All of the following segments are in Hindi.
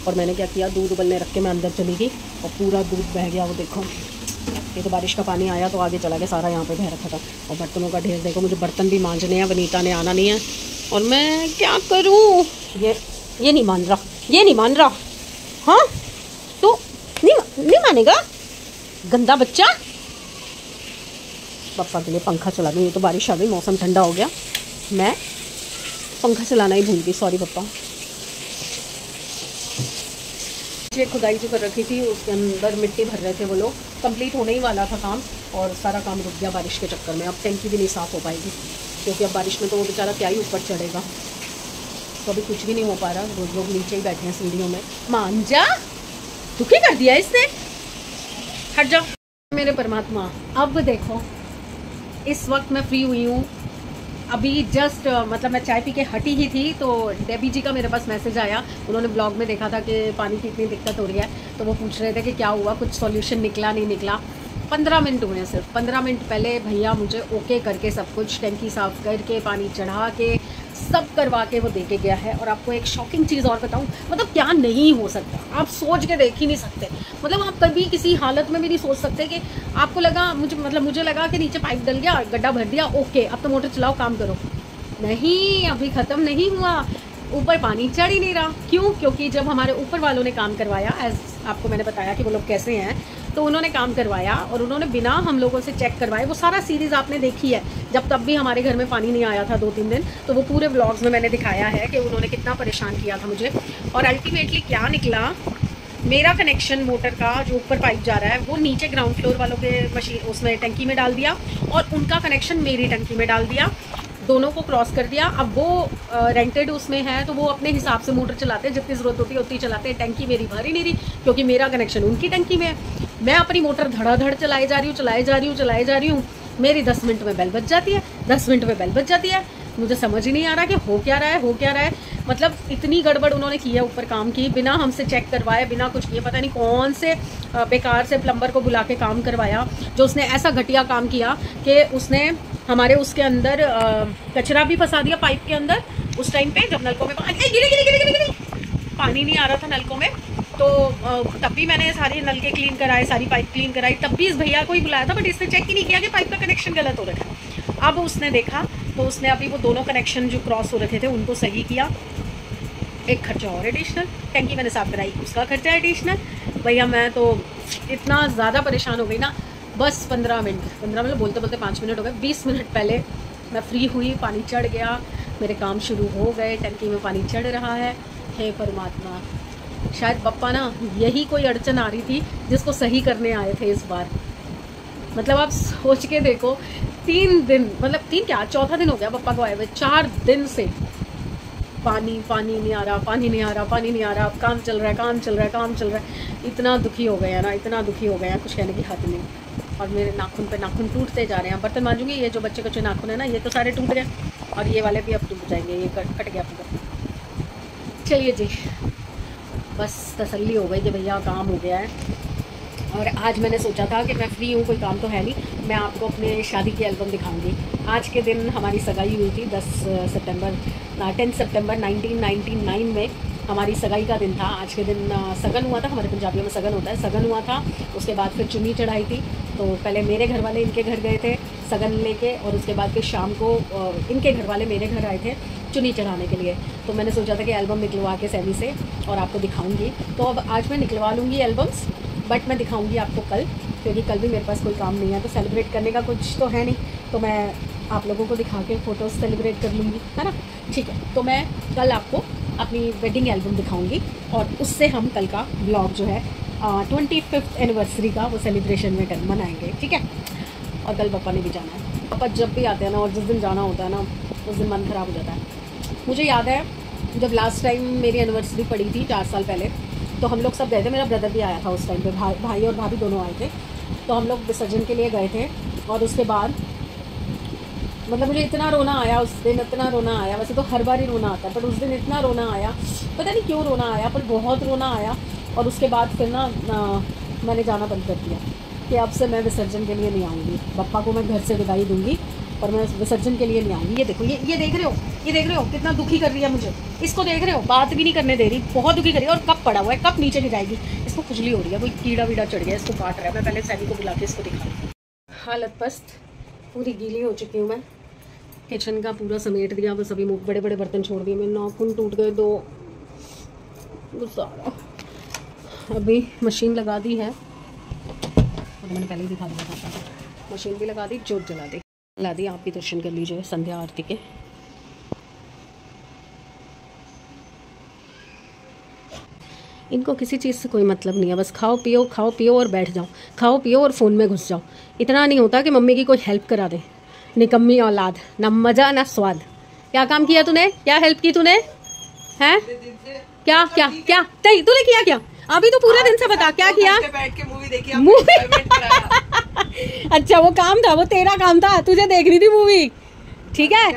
और मैंने क्या किया, दूध उबलने रख के मैं अंदर चली गई और पूरा दूध बह गया। वो देखो, ये तो बारिश का पानी आया तो आगे चला गया, सारा यहाँ पे बह रखा था। और बर्तनों का ढेर देखो, मुझे बर्तन भी मांजने हैं, वनीता ने आना नहीं है और मैं क्या करूँ। ये नहीं मान रहा, ये नहीं मान रहा। हाँ तो नहीं मानेगा, गंदा बच्चा। पापा के लिए पंखा चला दूँ, ये तो बारिश आ गई, मौसम ठंडा हो गया, मैं पंखा चलाना ही भूल गई, सॉरी पापा। ये खुदाई जो कर रखी थी उसके अंदर मिट्टी भर रहे थे वो लोग, कंप्लीट होने ही वाला था काम और सारा काम रुक गया बारिश के चक्कर में। अब टैंकी भी नहीं साफ़ हो पाएगी क्योंकि अब बारिश में तो वो बेचारा क्या ही ऊपर चढ़ेगा, तो अभी कुछ भी नहीं हो पा रहा। रोज लोग नीचे ही बैठे हैं सीढ़ियों में। मांजा दुखी कर दिया इसने, हट जाओ मेरे परमात्मा। अब देखो इस वक्त मैं फ्री हुई हूँ, अभी जस्ट मतलब मैं चाय पी के हटी ही थी तो डेबी जी का मेरे पास मैसेज आया। उन्होंने ब्लॉग में देखा था कि पानी की इतनी दिक्कत हो रही है, तो वो पूछ रहे थे कि क्या हुआ, कुछ सॉल्यूशन निकला नहीं निकला। 15 मिनट हुए, सिर्फ 15 मिनट पहले भैया मुझे ओके करके सब कुछ, टैंकी साफ़ करके, पानी चढ़ा के, सब करवा के वो दे के गया है। और आपको एक शॉकिंग चीज़ और बताऊं, मतलब क्या नहीं हो सकता, आप सोच के देख ही नहीं सकते। मतलब आप कभी किसी हालत में भी नहीं सोच सकते कि आपको लगा, मुझे लगा कि नीचे पाइप डल गया, गड्ढा भर दिया, ओके अब तो मोटर चलाओ काम करो। नहीं, अभी ख़त्म नहीं हुआ, ऊपर पानी चढ़ ही नहीं रहा। क्यों? क्योंकि जब हमारे ऊपर वालों ने काम करवाया, एज आपको मैंने बताया कि वो लोग कैसे हैं, तो उन्होंने काम करवाया और उन्होंने बिना हम लोगों से चेक करवाए, वो सारा सीरीज़ आपने देखी है, जब तब भी हमारे घर में पानी नहीं आया था 2-3 दिन, तो वो पूरे व्लॉग्स में मैंने दिखाया है कि उन्होंने कितना परेशान किया था मुझे। और अल्टीमेटली क्या निकला, मेरा कनेक्शन मोटर का जो ऊपर पाइप जा रहा है वो नीचे ग्राउंड फ्लोर वालों के मशीन उसमें टंकी में डाल दिया और उनका कनेक्शन मेरी टंकी में डाल दिया, दोनों को क्रॉस कर दिया। अब वो रेंटेड उसमें है तो वो अपने हिसाब से मोटर चलाते हैं, जितनी ज़रूरत होती है उतनी चलाते हैं। टंकी मेरी भर ही नहीं रही क्योंकि मेरा कनेक्शन उनकी टंकी में है। मैं अपनी मोटर धड़ाधड़ चलाई जा रही हूँ, मेरी 10 मिनट में बेल बज जाती है, 10 मिनट में बेल बज जाती है। मुझे समझ ही नहीं आ रहा कि हो क्या रहा है। मतलब इतनी गड़बड़ उन्होंने की है ऊपर काम की, बिना हमसे चेक करवाए, बिना कुछ किए। पता नहीं कौन से बेकार से प्लम्बर को बुला के काम करवाया, जो उसने ऐसा घटिया काम किया कि उसने हमारे उसके अंदर कचरा भी फंसा दिया पाइप के अंदर। उस टाइम पे जब नलकों में पानी नहीं आ रहा था नलकों में, तो तब भी मैंने सारे नलके क्लीन कराए, सारी पाइप क्लीन कराई, तब भी इस भैया को ही बुलाया था, बट इसने चेक ही नहीं किया कि पाइप का कनेक्शन गलत हो रखा है। अब उसने देखा तो उसने अभी वो दोनों कनेक्शन जो क्रॉस हो रखे थे उनको सही किया। एक खर्चा और एडिशनल, टैंकी मैंने साफ़ कराई उसका खर्चा एडिशनल। भैया मैं तो इतना ज़्यादा परेशान हो गई ना, बस 15 मिनट बोलते बोलते 5 मिनट हो गए। 20 मिनट पहले मैं फ्री हुई, पानी चढ़ गया, मेरे काम शुरू हो गए, टंकी में पानी चढ़ रहा है। हे परमात्मा, शायद पप्पा ना यही कोई अड़चन आ रही थी जिसको सही करने आए थे इस बार। मतलब आप सोच के देखो, 3 दिन, मतलब 3 क्या, चौथा दिन हो गया पप्पा को आए हुए, 4 दिन से पानी नहीं आ रहा, पानी नहीं आ रहा। अब काम चल रहा है। इतना दुखी हो गए हैं ना, इतना दुखी हो गए हैं, कुछ कहने की हद नहीं। और मेरे नाखून पे नाखून टूटते जा रहे हैं। बर्तन मांजूंगी, ये जो बच्चे नाखून है ना, ये तो सारे टूट गए और ये वाले भी अब टूट जाएंगे, ये कट गया पूरा। चलिए जी, बस तसल्ली हो गई कि भैया काम हो गया है। और आज मैंने सोचा था कि मैं फ्री हूँ, कोई काम तो है नहीं, मैं आपको अपने शादी की एल्बम दिखाऊंगी। आज के दिन हमारी सगाई हुई थी 10 सितंबर 1999 में हमारी सगाई का दिन था। आज के दिन सगन हुआ था, हमारे पंजाबियों में सगन होता है, सगन हुआ था। उसके बाद फिर चुन्नी चढ़ाई थी। तो पहले मेरे घर वाले इनके घर गए थे सगन लेके, और उसके बाद फिर शाम को इनके घर वाले मेरे घर आए थे चुन्नी चढ़ाने के लिए। तो मैंने सोचा था कि एल्बम निकलवा के सैमी से और आपको दिखाऊंगी। तो अब आज मैं निकलवा लूँगी एल्बम्स, बट मैं दिखाऊंगी आपको कल, क्योंकि कल भी मेरे पास कोई काम नहीं है, तो सेलिब्रेट करने का कुछ तो है नहीं, तो मैं आप लोगों को दिखा के फ़ोटोज़ सेलिब्रेट कर लूँगी, है ना। ठीक है, तो मैं कल आपको अपनी वेडिंग एल्बम दिखाऊंगी और उससे हम कल का ब्लॉग जो है 25th एनिवर्सरी का वो सेलिब्रेशन में मनाएंगे, ठीक है। और कल पापा ने भी जाना है। पापा जब भी आते हैं ना, और जिस दिन जाना होता है ना, उस दिन मन ख़राब हो जाता है। मुझे याद है जब लास्ट टाइम मेरी एनिवर्सरी पड़ी थी 4 साल पहले, तो हम लोग सब गए थे, मेरा ब्रदर भी आया था उस टाइम पे, भाई और भाभी दोनों आए थे। तो हम लोग विसर्जन के लिए गए थे और उसके बाद मतलब मुझे इतना रोना आया उस दिन, इतना रोना आया। वैसे तो हर बार ही रोना आता है, पर उस दिन इतना रोना आया, पता नहीं क्यों रोना आया, पर बहुत रोना आया। और उसके बाद फिर ना मैंने जाना बंद कर दिया कि अब से मैं विसर्जन के लिए नहीं आऊँगी। पप्पा को मैं घर से विदाई दूँगी और मैं विसर्जन के लिए ले आऊँगी। ये देखो, ये देख रहे हो, ये देख रहे हो कितना दुखी कर रही है मुझे। इसको देख रहे हो, बात भी नहीं करने दे रही, बहुत दुखी कर रही है। और कब पड़ा हुआ है, कब नीचे गिराएगी। इसको खुजली हो रही है, कोई कीड़ा वीड़ा चढ़ गया, इसको काट रहा है। मैं पहले सैनी को बुला के इसको दिखा रही हूँ। हालत पस्त, पूरी गीली हो चुकी हूँ मैं। किचन का पूरा समेट दिया, बस अभी बड़े बड़े बर्तन छोड़ दिए। मेरे नाखून टूट गए 2, सारा। अभी मशीन लगा दी है, तो मैंने पहले ही दिखा दिया था। मशीन भी लगा दी, जोत जला दी। आप भी दर्शन कर लीजिए संध्या आरती के। इनको किसी चीज़ से कोई मतलब नहीं है, बस खाओ पियो और बैठ जाओ, खाओ पियो और फ़ोन में घुस जाओ। इतना नहीं होता कि मम्मी की कोई हेल्प करा दे। निकम्मी औलाद, ना मज़ा ना स्वाद। क्या काम किया तूने, क्या हेल्प की तूने, हैं? क्या क्या क्या तूने किया क्या? अभी तो पूरे दिन से बता क्या किया। बैठ के मूवी देखी, मूवी अच्छा वो काम था, वो तेरा काम था, तुझे देखनी थी मूवी, ठीक है।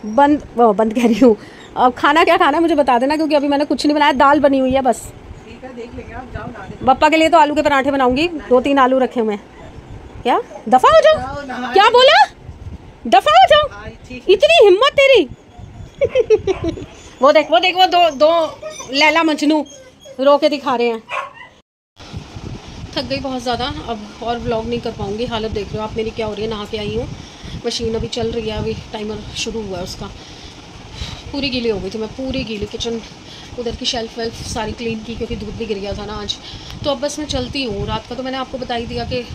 बंद कह रही हूँ। अब खाना क्या खाना है मुझे बता देना, क्योंकि अभी मैंने कुछ नहीं बनाया, दाल बनी हुई है बस। ठीक है, देख लेंगे, आप जाओ ना। बप्पा के लिए तो आलू के पराठे बनाऊंगी, 2-3 आलू रखे हुए। क्या दफा हो जाओ, क्या बोला, दफा हो जाओ, इतनी हिम्मत तेरी। वो देख वो दो लैला मजनू रो के दिखा रहे हैं। थक गई बहुत ज़्यादा, अब और व्लॉग नहीं कर पाऊंगी। हालत देख रहे हो आप मेरी क्या हो रही है। नहा के आई हूँ, मशीन अभी चल रही है, अभी टाइमर शुरू हुआ है उसका। पूरी गीली हो गई थी मैं, पूरी गीली। किचन उधर की शेल्फ वेल्फ सारी क्लीन की, क्योंकि दूध भी गिर गया था ना आज। तो अब बस मैं चलती हूँ। रात का तो मैंने आपको बता ही दिया कि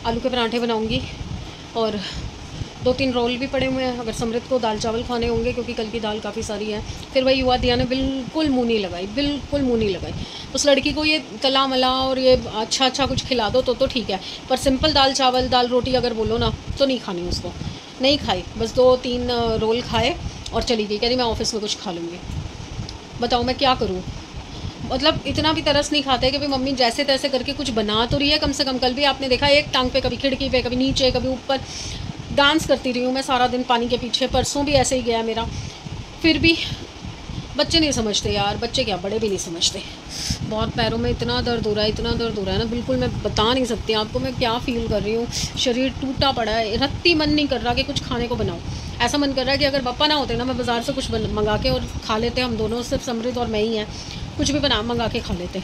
आलू के पराठे बनाऊँगी, और 2-3 रोल भी पड़े हुए हैं। अगर समृद्ध को दाल चावल खाने होंगे, क्योंकि कल की दाल काफ़ी सारी है। फिर वही हुआ, दिया ने बिल्कुल मुँह नहीं लगाई, बिल्कुल मुँह नहीं लगाई। उस लड़की को ये तला मला और ये अच्छा कुछ खिला दो तो ठीक है, पर सिंपल दाल चावल दाल रोटी अगर बोलो ना तो नहीं खानी उसको। नहीं खाई, बस 2-3 रोल खाए और चली गई। कह रही मैं ऑफिस में कुछ खा लूँगी। बताओ मैं क्या करूँ। मतलब इतना भी तरस नहीं खाते कि भाई मम्मी जैसे तैसे करके कुछ बना तो रही है कम से कम। कल भी आपने देखा, एक टांग पे कभी खिड़की पे, कभी नीचे, कभी ऊपर डांस करती रही हूँ मैं सारा दिन पानी के पीछे। परसों भी ऐसे ही गया मेरा। फिर भी बच्चे नहीं समझते यार, बच्चे क्या बड़े भी नहीं समझते। बहुत पैरों में इतना दर्द हो रहा है ना, बिल्कुल मैं बता नहीं सकती आपको मैं क्या फ़ील कर रही हूँ। शरीर टूटा पड़ा है, रत्ती मन नहीं कर रहा कि कुछ खाने को बनाऊँ। ऐसा मन कर रहा है कि अगर पापा ना होते ना, मैं बाज़ार से कुछ मंगा के और खा लेते। हम दोनों, सिर्फ समृद्ध और मैं ही हैं, कुछ भी मंगा के खा लेते।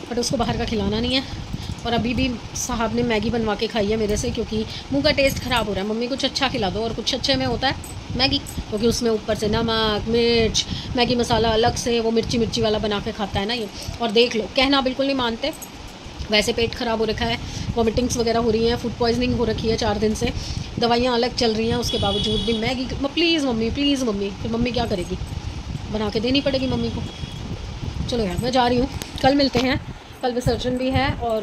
बट उसको बाहर का खिलाना नहीं है। और अभी भी साहब ने मैगी बनवा के खाई है मेरे से, क्योंकि मुंह का टेस्ट ख़राब हो रहा है। मम्मी कुछ अच्छा खिला दो, और कुछ अच्छे में होता है मैगी, क्योंकि उसमें ऊपर से नमक मिर्च, मैगी मसाला अलग से वो मिर्ची वाला बना के खाता है ना ये। और देख लो, कहना बिल्कुल नहीं मानते। वैसे पेट ख़राब हो रखा है, वॉमिटिंग्स वगैरह हो रही हैं, फूड पॉइजनिंग हो रखी है 4 दिन से, दवाइयाँ अलग चल रही हैं, उसके बावजूद भी मैगी। प्लीज़ मम्मी, फिर मम्मी क्या करेगी, बना के देनी पड़ेगी मम्मी को। चलो यार मैं जा रही हूँ, कल मिलते हैं। कल विसर्जन भी है और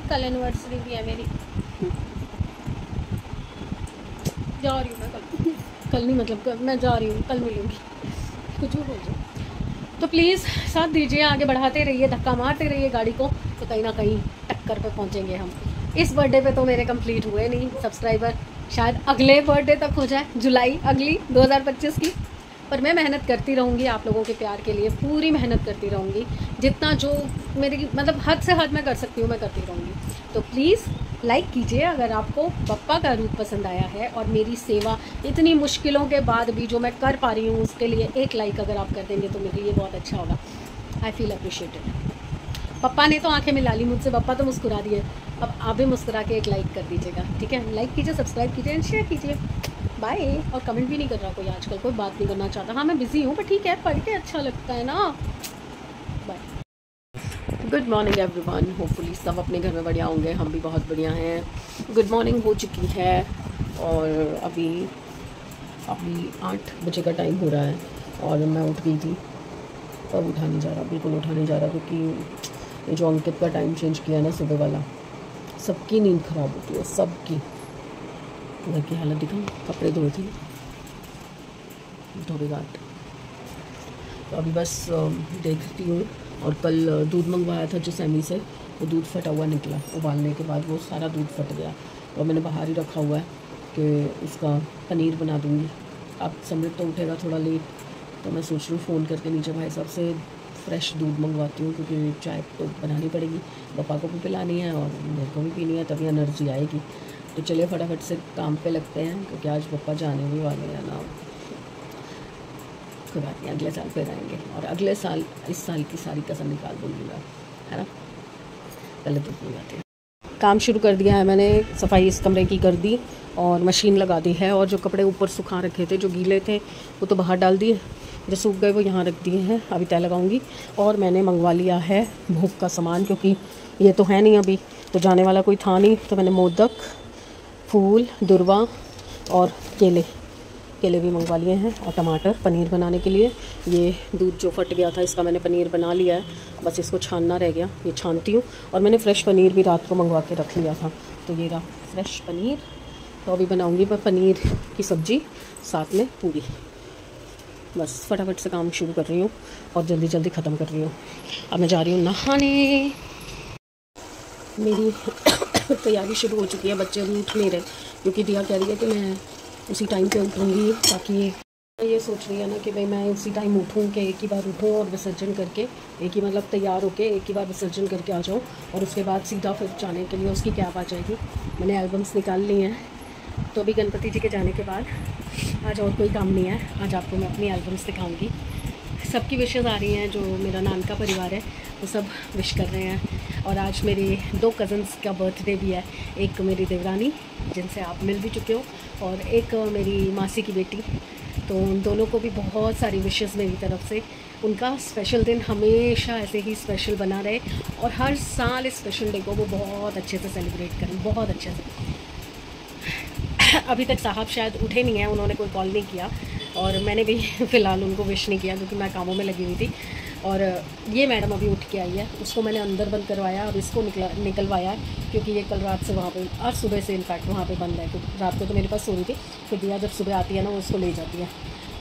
कल एनिवर्सरी भी है मेरी। जा रही हूँ मैं कल नहीं, मतलब मैं जा रही हूँ, कल मिलूँगी। कुछ भी बोल जाओ। तो प्लीज़ साथ दीजिए, आगे बढ़ाते रहिए, धक्का मारते रहिए गाड़ी को, तो कहीं ना कहीं टक्कर पे पहुँचेंगे हम। इस बर्थडे पे तो मेरे कंप्लीट हुए नहीं सब्सक्राइबर, शायद अगले बर्थडे तक हो जाए, जुलाई अगली 2025 की। पर मैं मेहनत करती रहूँगी आप लोगों के प्यार के लिए, पूरी मेहनत करती रहूँगी। जितना जो मेरी मतलब हद से हद मैं कर सकती हूँ मैं करती रहूँगी। तो प्लीज़ लाइक कीजिए अगर आपको पप्पा का रूप पसंद आया है, और मेरी सेवा इतनी मुश्किलों के बाद भी जो मैं कर पा रही हूँ उसके लिए एक लाइक अगर आप कर देंगे तो मेरे लिए बहुत अच्छा होगा। I feel appreciated. पप्पा ने तो आंखें मिला ली मुझसे, पप्पा तो मुस्कुरा दिए। अब आप भी मुस्कुरा के एक लाइक कर दीजिएगा, ठीक है। लाइक कीजिए, सब्सक्राइब कीजिए एंड शेयर कीजिए। बाय। और कमेंट भी नहीं कर रहा कोई आजकल, कोई बात नहीं करना चाहता। हाँ मैं बिज़ी हूँ, पर ठीक है, पढ़ के अच्छा लगता है ना। Bye. Good morning everyone, hopefully सब अपने घर में बढ़िया होंगे, हम भी बहुत बढ़िया हैं। गुड मॉर्निंग हो चुकी है और अभी 8 बजे का टाइम हो रहा है और मैं उठ गई थी। अब उठा नहीं जा रहा, बिल्कुल उठा नहीं जा रहा, क्योंकि ये जो अंकित का टाइम चेंज किया ना सुबह वाला, सबकी नींद ख़राब होती है, सबकी। घर की हालत दिखाऊँ, कपड़े धोए थे, धोबी घाट। तो अभी बस देखती हूँ। और कल दूध मंगवाया था जो सैमी से, वो दूध फटा हुआ निकला, उबालने के बाद वो सारा दूध फट गया। और मैंने बाहर ही रखा हुआ है कि उसका पनीर बना दूँगी। अब समृद्ध तो उठेगा थोड़ा लेट, तो मैं सोच रही हूँ फ़ोन करके नीचे भाई साहब से फ्रेश दूध मंगवाती हूँ, क्योंकि चाय तो बनानी पड़ेगी, पापा को भी पिलानी है और मेरे को भी पीनी है, तभी एनर्जी आएगी। तो चलिए फटाफट से काम पे लगते हैं, क्योंकि आज पापा जाने भी वाले हैं ना। कोई बात नहीं, अगले साल फिर आएंगे, और अगले साल इस साल की सारी कसम निकाल दूँगी मैं, है ना। पहले तो कोई बात है। काम शुरू कर दिया है मैंने, सफाई इस कमरे की कर दी और मशीन लगा दी है, और जो कपड़े ऊपर सुखा रखे थे, जो गीले थे वो तो बाहर डाल दिए, जो सूख गए वो यहाँ रख दिए हैं, अभी तय लगाऊंगी। और मैंने मंगवा लिया है भोग का सामान, क्योंकि ये तो है नहीं अभी, तो जाने वाला कोई था नहीं, तो मैंने मोदक, फूल, दुर्वा और केले भी मंगवा लिए हैं, और टमाटर पनीर बनाने के लिए। ये दूध जो फट गया था इसका मैंने पनीर बना लिया है, बस इसको छानना रह गया, ये छानती हूँ। और मैंने फ़्रेश पनीर भी रात को मंगवा के रख लिया था, तो ये रहा फ्रेश पनीर। तो अभी बनाऊँगी मैं पनीर की सब्ज़ी, साथ में पूरी। बस फटाफट से काम शुरू कर रही हूँ और जल्दी जल्दी ख़त्म कर रही हूँ। अब मैं जा रही हूँ नहाने। मेरी तैयारी शुरू हो चुकी है, बच्चे अभी उठ नहीं रहे, क्योंकि दिया कह रही है कि मैं उसी टाइम पे उठूँगी, ताकि ये सोच रही है ना कि भाई मैं उसी टाइम उठूँ कि एक ही बार उठूँ और विसर्जन करके, एक ही मतलब तैयार होके एक ही बार विसर्जन करके आ जाऊँ, और उसके बाद सीधा फिर जाने के लिए उसकी कैब आ जाएगी। मैंने एल्बम्स निकाल ली हैं, तो अभी गणपति जी के जाने के बाद आज और कोई काम नहीं है, आज आपको मैं अपनी एल्बम्स दिखाऊँगी। सबकी विशेज़ आ रही हैं, जो मेरा नानका परिवार है वो सब विश कर रहे हैं, और आज मेरे 2 कज़न्स का बर्थडे भी है, एक मेरी देवरानी जिनसे आप मिल भी चुके हो, और एक मेरी मासी की बेटी। तो उन दोनों को भी बहुत सारी विशेज़ मेरी तरफ से। उनका स्पेशल दिन हमेशा ऐसे ही स्पेशल बना रहे, और हर साल इस स्पेशल डे को वो बहुत अच्छे से सेलिब्रेट करें, बहुत अच्छे से। अभी तक साहब शायद उठे नहीं हैं, उन्होंने कोई कॉल नहीं किया, और मैंने भी फ़िलहाल उनको विश नहीं किया, क्योंकि मैं कामों में लगी हुई थी। और ये मैडम अभी उठ के आई है, उसको मैंने अंदर बंद करवाया, अब इसको निकलवाया, क्योंकि ये कल रात से वहाँ पे, आज सुबह से इनफैक्ट वहाँ पे बंद है, क्योंकि रात को तो मेरे पास सो रही थी, फिर दिया जब सुबह आती है ना वो उसको ले जाती है,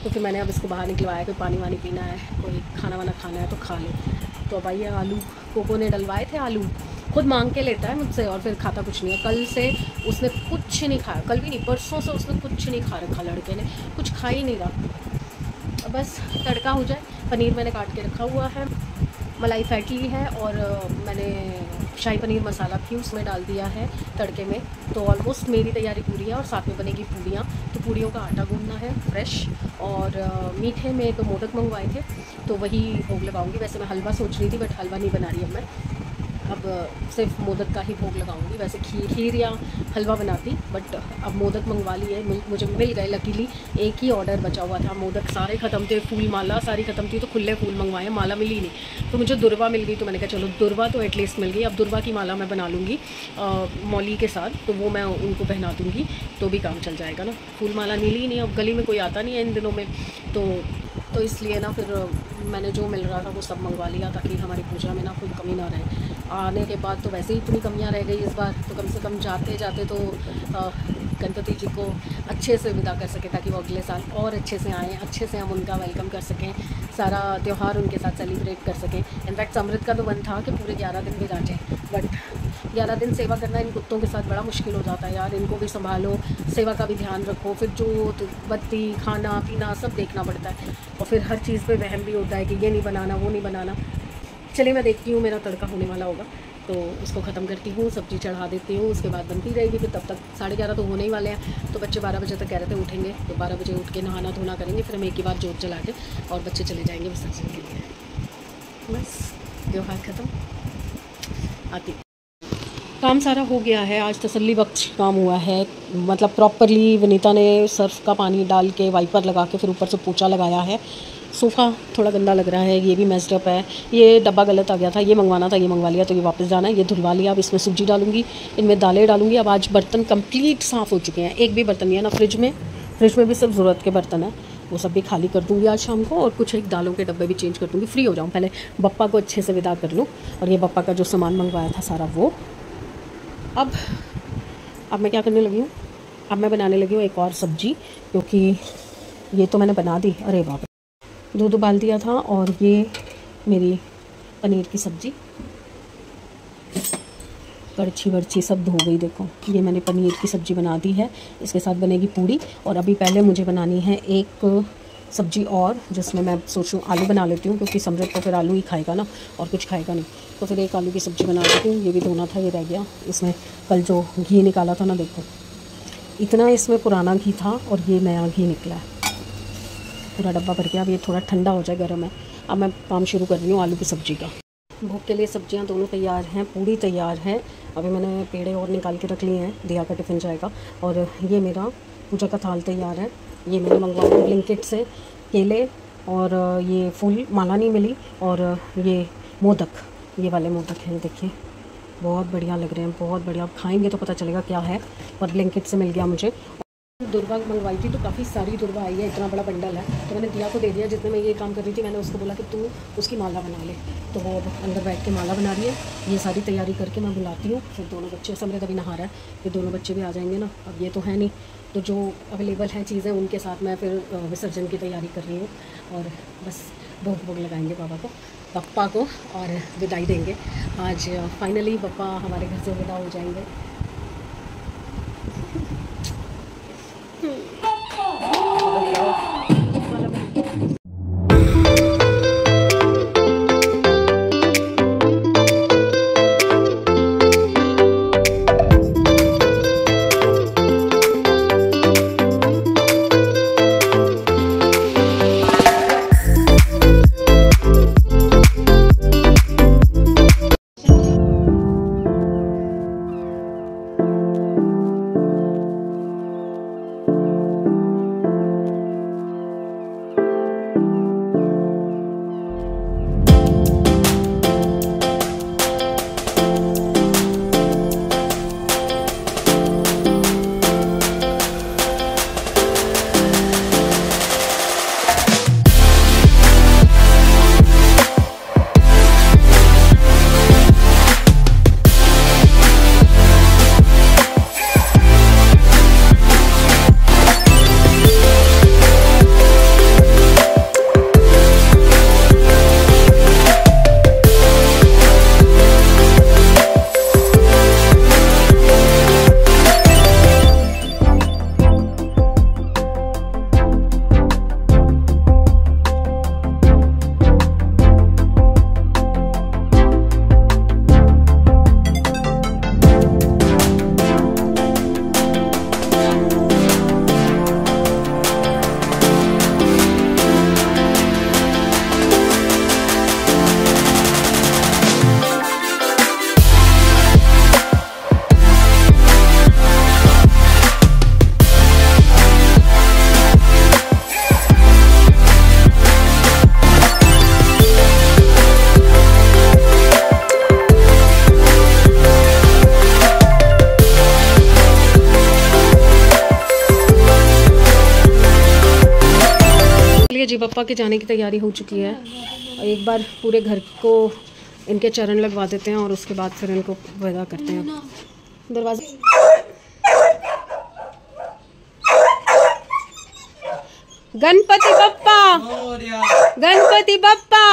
तो फिर मैंने अब इसको बाहर निकलवाया, कोई पानी वानी पीना है, कोई खाना वाना खाना है तो खा ले। तो अब आइए, आलू कोको ने डलवाए थे, आलू खुद मांग के लेता है मुझसे, और फिर खाता कुछ नहीं है। कल से उसने कुछ नहीं खाया, कल भी नहीं, परसों से उसने कुछ नहीं खा रखा, लड़के ने कुछ खा ही नहीं रहा। बस तड़का हो जाए, पनीर मैंने काट के रखा हुआ है, मलाई फेंट ली है, और मैंने शाही पनीर मसाला भी उसमें डाल दिया है तड़के में। तो ऑलमोस्ट मेरी तैयारी पूरी है, और साथ में बनेगी पूड़ियाँ। तो पूड़ियों का आटा गूंदना है फ्रेश, और मीठे में तो मोदक मंगवाए थे, तो वही भोग लगाऊंगी। वैसे मैं हलवा सोच रही थी, बट हलवा नहीं बना रही अब मैं, अब सिर्फ मोदक का ही भोग लगाऊंगी। वैसे खीर या हलवा बनाती, बट अब मोदक मंगवा लिए, मुझे मिल गए लकीली। एक ही ऑर्डर बचा हुआ था, मोदक सारे ख़त्म थे, फूल माला सारी ख़त्म थी, तो खुले फूल मंगवाए, माला मिली नहीं, तो मुझे दुर्वा मिल गई। तो मैंने कहा चलो दुर्वा तो एटलीस्ट मिल गई, अब दुर्वा की माला मैं बना लूँगी मौली के साथ, तो वो मैं उनको पहना दूँगी, तो भी काम चल जाएगा ना। फूल माला मिली नहीं, अब गली में कोई आता नहीं है इन दिनों में, तो इसलिए ना फिर मैंने जो मिल रहा था वो सब मंगवा लिया, ताकि हमारी पूजा में ना कोई कमी ना रहे। आने के बाद तो वैसे ही इतनी कमियां रह गई इस बार, तो कम से कम जाते जाते तो गणपति जी को अच्छे से विदा कर सकें, ताकि वो अगले साल और अच्छे से आएँ, अच्छे से हम उनका वेलकम कर सकें, सारा त्यौहार उनके साथ सेलिब्रेट कर सकें। इनफैक्ट समृद्ध का तो मन था कि पूरे 11 दिन विराजें, बट 11 दिन सेवा करना इन कुत्तों के साथ बड़ा मुश्किल हो जाता है यार। इनको भी संभालो, सेवा का भी ध्यान रखो, फिर जोत बत्ती खाना पीना सब देखना पड़ता है, और फिर हर चीज़ पे वहम भी होता है कि ये नहीं बनाना वो नहीं बनाना। चलिए मैं देखती हूँ, मेरा तड़का होने वाला होगा तो उसको ख़त्म करती हूँ, सब्ज़ी चढ़ा देती हूँ, उसके बाद बनती रहेगी। फिर तब तक 11:30 तो होने ही वाले हैं, तो बच्चे 12 बजे तक कह रहे थे उठेंगे, तो 12 बजे उठ के नहाना धोना करेंगे, फिर हम एक ही बार जोत जला के और बच्चे चले जाएंगे विसर्जन के लिए। बस त्योहार ख़त्म, आती काम सारा हो गया है। आज तसल्ली बख्श काम हुआ है, मतलब प्रॉपरली विनीता ने सर्फ का पानी डाल के वाइपर लगा के फिर ऊपर से पोछा लगाया है। सोफ़ा थोड़ा गंदा लग रहा है, ये भी मेस्ड अप है, ये डब्बा गलत आ गया था, ये मंगवाना था, ये मंगवा लिया, तो ये वापस जाना है। ये धुलवा लिया, अब इसमें सब्जी डालूंगी, इनमें दालें डालूंगी। अब आज बर्तन कंप्लीट साफ़ हो चुके हैं, एक भी बर्तन नहीं है ना फ्रिज में भी सिर्फ ज़रूरत के बर्तन है, वो सब भी खाली कर दूँगी आज शाम को, और कुछ एक दालों के डब्बे भी चेंज कर दूँगी, फ्री हो जाऊँ। पहले बप्पा को अच्छे से विदा कर लूँ, और ये बप्पा का जो सामान मंगवाया था सारा वो। अब मैं क्या करने लगी हूँ, अब मैं बनाने लगी हूँ एक और सब्ज़ी, क्योंकि ये तो मैंने बना दी, अरे बाप, दूध उबाल दिया था। और ये मेरी पनीर की सब्ज़ी, कड़छी वड़छी सब धो गई, देखो ये मैंने पनीर की सब्ज़ी बना दी है। इसके साथ बनेगी पूड़ी, और अभी पहले मुझे बनानी है एक सब्ज़ी और, जिसमें मैं सोचूं आलू बना लेती हूँ, क्योंकि समृद्ध तो फिर आलू ही खाएगा ना, और कुछ खाएगा नहीं, तो फिर एक आलू की सब्ज़ी बना लेती हूँ। ये भी धोना था, ये रह गया, इसमें कल जो घी निकाला था ना, देखो इतना इसमें पुराना घी था और ये नया घी निकला है, पूरा डब्बा भर गया। अब ये थोड़ा ठंडा हो जाए, गर्म है। अब मैं काम शुरू कर रही हूँ आलू की सब्ज़ी का। भोग के लिए सब्जियां दोनों तैयार हैं, पूरी तैयार है। अभी मैंने पेड़े और निकाल के रख लिए हैं, दिया का टिफ़िन जाएगा। और ये मेरा पूजा का थाल तैयार है। ये मैंने मंगवाया ब्लिंकिट से, केले और ये फूल माला नहीं मिली, और ये मोदक, ये वाले मोदक हैं, देखिए बहुत बढ़िया लग रहे हैं, बहुत बढ़िया। आप खाएंगे तो पता चलेगा क्या है। और ब्लिंकिट से मिल गया मुझे। दुर्वा मंगवाई थी तो काफ़ी सारी दुर्वा आई है, इतना बड़ा बंडल है। तो मैंने दिया को दे दिया, जितने मैं ये काम कर रही थी मैंने उसको बोला कि तू उसकी माला बना ले। तो वो अब अंदर बैठ के माला बना रही है। ये सारी तैयारी करके मैं बुलाती हूँ, फिर दोनों बच्चे, समृद्ध अभी नहा रहा है, ये दोनों बच्चे भी आ जाएंगे ना। अब ये तो है नहीं, तो जो अवेलेबल हैं चीज़ें उनके साथ मैं फिर विसर्जन की तैयारी कर रही हूँ। और बस भोग लगाएंगे पप्पा को और विदाई देंगे। आज फाइनली पप्पा हमारे घर से विदा हो जाएंगे। जी पप्पा के जाने की तैयारी हो चुकी है। एक बार पूरे घर को इनके चरण लगवा देते हैं और उसके बाद फिर इनको विदा करते हैं। दरवाजे गणपति बप्पा, गणपति बप्पा।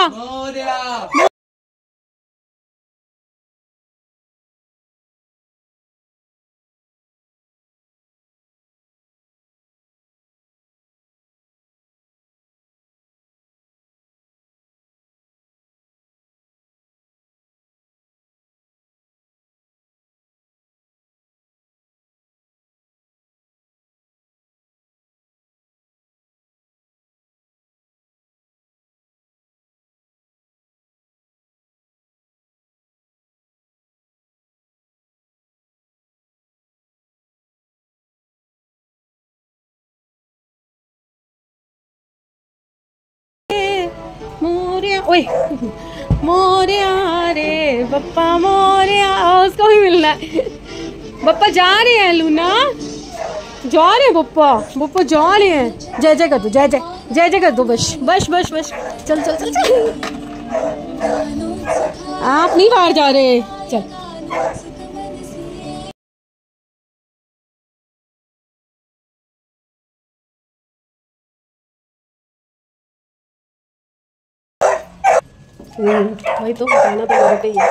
मोरिया, ओए मोरिया रे बप्पा मोरिया, उसको भी मिलना है। बप्पा जा रहे हैं लूना, जा रहे हैं बप्पा, बप्पा जा रहे हैं। जय जय कर दो, जय जय जय जय कर दो। बस बस बस बस, चल चल चल चल। आप नहीं बाहर जा रहे, चल। भाई तो बताना तो बेटे ही है।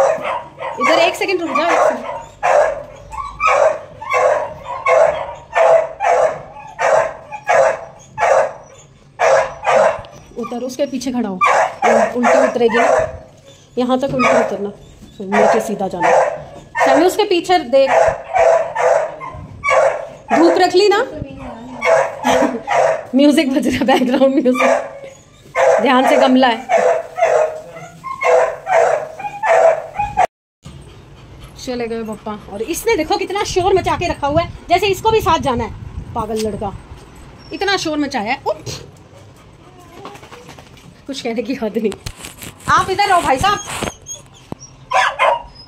इधर 1 सेकंड रुक जा। उतर, उसके पीछे खड़ा हो, उल्टी उतरेगी ना, यहाँ तक उल्टी उतरना, नीचे सीधा जाना। सामने उसके पीछे देख, धूप बुक रख ली ना? म्यूजिक बज रहा, बैकग्राउंड म्यूजिक, ध्यान से, गमला है। चले गए पापा, और इसने देखो कितना शोर मचा के रखा हुआ है, जैसे इसको भी साथ जाना है। पागल लड़का, इतना शोर मचाया है। कुछ कहने की हद नहीं। आप इधर रहो भाई साहब,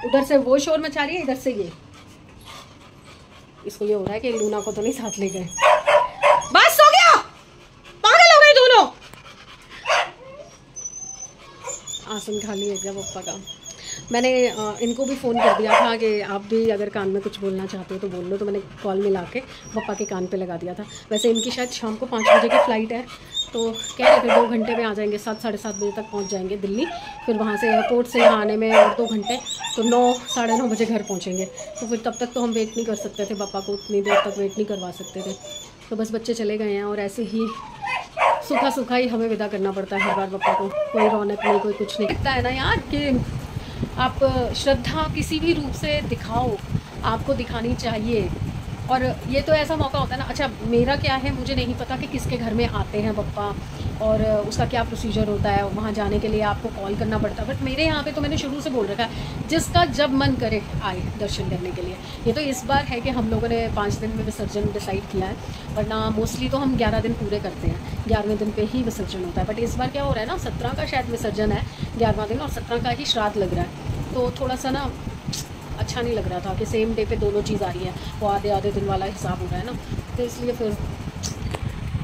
उधर से वो शोर मचा रही है, इधर से ये। इसको ये हो रहा है कि लूना को तो नहीं साथ ले गए। बस हो गया, पागल हो गए दोनों। आसन खा लिए जब पप्पा का। मैंने इनको भी फ़ोन कर दिया था कि आप भी अगर कान में कुछ बोलना चाहते हो तो बोल लो, तो मैंने कॉल मिला के पप्पा के कान पे लगा दिया था। वैसे इनकी शायद शाम को 5 बजे की फ़्लाइट है, तो कह रहे थे 2 घंटे में आ जाएंगे, 7 साढ़े 7 बजे तक पहुंच जाएंगे दिल्ली। फिर वहां से एयरपोर्ट से यहाँ आने में और 2 घंटे, तो 9 साढ़े 9 बजे घर पहुँचेंगे। तो फिर तब तक तो हम वेट नहीं कर सकते थे, पापा को उतनी देर तक वेट नहीं करवा सकते थे। तो बस बच्चे चले गए हैं, और ऐसे ही सूखा सूखा ही हमें विदा करना पड़ता है हर बार पापा को। कोई रौनक नहीं, कोई कुछ नहीं। लगता है ना यार कि आप श्रद्धा किसी भी रूप से दिखाओ, आपको दिखानी चाहिए। और ये तो ऐसा मौका होता है ना। अच्छा, मेरा क्या है, मुझे नहीं पता कि किसके घर में आते हैं पप्पा, और उसका क्या प्रोसीजर होता है। वहाँ जाने के लिए आपको कॉल करना पड़ता है, बट मेरे यहाँ पे तो मैंने शुरू से बोल रखा है, जिसका जब मन करे आए दर्शन करने के लिए। ये तो इस बार है कि हम लोगों ने 5 दिन में विसर्जन डिसाइड किया है, वरना मोस्टली तो हम 11 दिन पूरे करते हैं, 11वें दिन पे ही विसर्जन होता है। बट इस बार क्या हो रहा है ना, 17 का शायद विसर्जन है 11वां दिन, और 17 का ही श्राद्ध लग रहा है। तो थोड़ा सा ना अच्छा नहीं लग रहा था कि सेम डे पे दोनों चीज़ आ रही है, वो आधे आधे दिन वाला हिसाब हो रहा है ना, तो इसलिए फिर।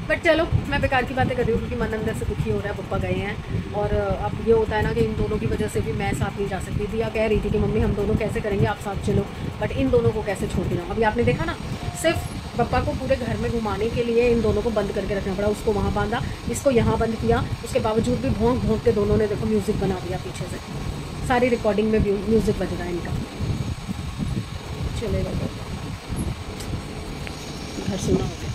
बट चलो, मैं बेकार की बातें कर रही हूँ क्योंकि मन अंदर से दुखी हो रहा है, पप्पा गए हैं। और अब ये होता है ना कि इन दोनों की वजह से भी मैं साथ नहीं जा सकती। दिया कह रही थी कि मम्मी हम दोनों कैसे करेंगे, आप साथ चलो, बट इन दोनों को कैसे छोड़ देना। अभी आपने देखा ना, सिर्फ पप्पा को पूरे घर में घुमाने के लिए इन दोनों को बंद करके रखना पड़ा। उसको वहाँ बांधा, इसको यहाँ बंद किया, उसके बावजूद भी भौंक भौंक के दोनों ने देखो म्यूज़िक बना दिया पीछे से। सारी रिकॉर्डिंग में म्यूज़िक बज रहा है इनका। चलेगा घर सुना हो गया।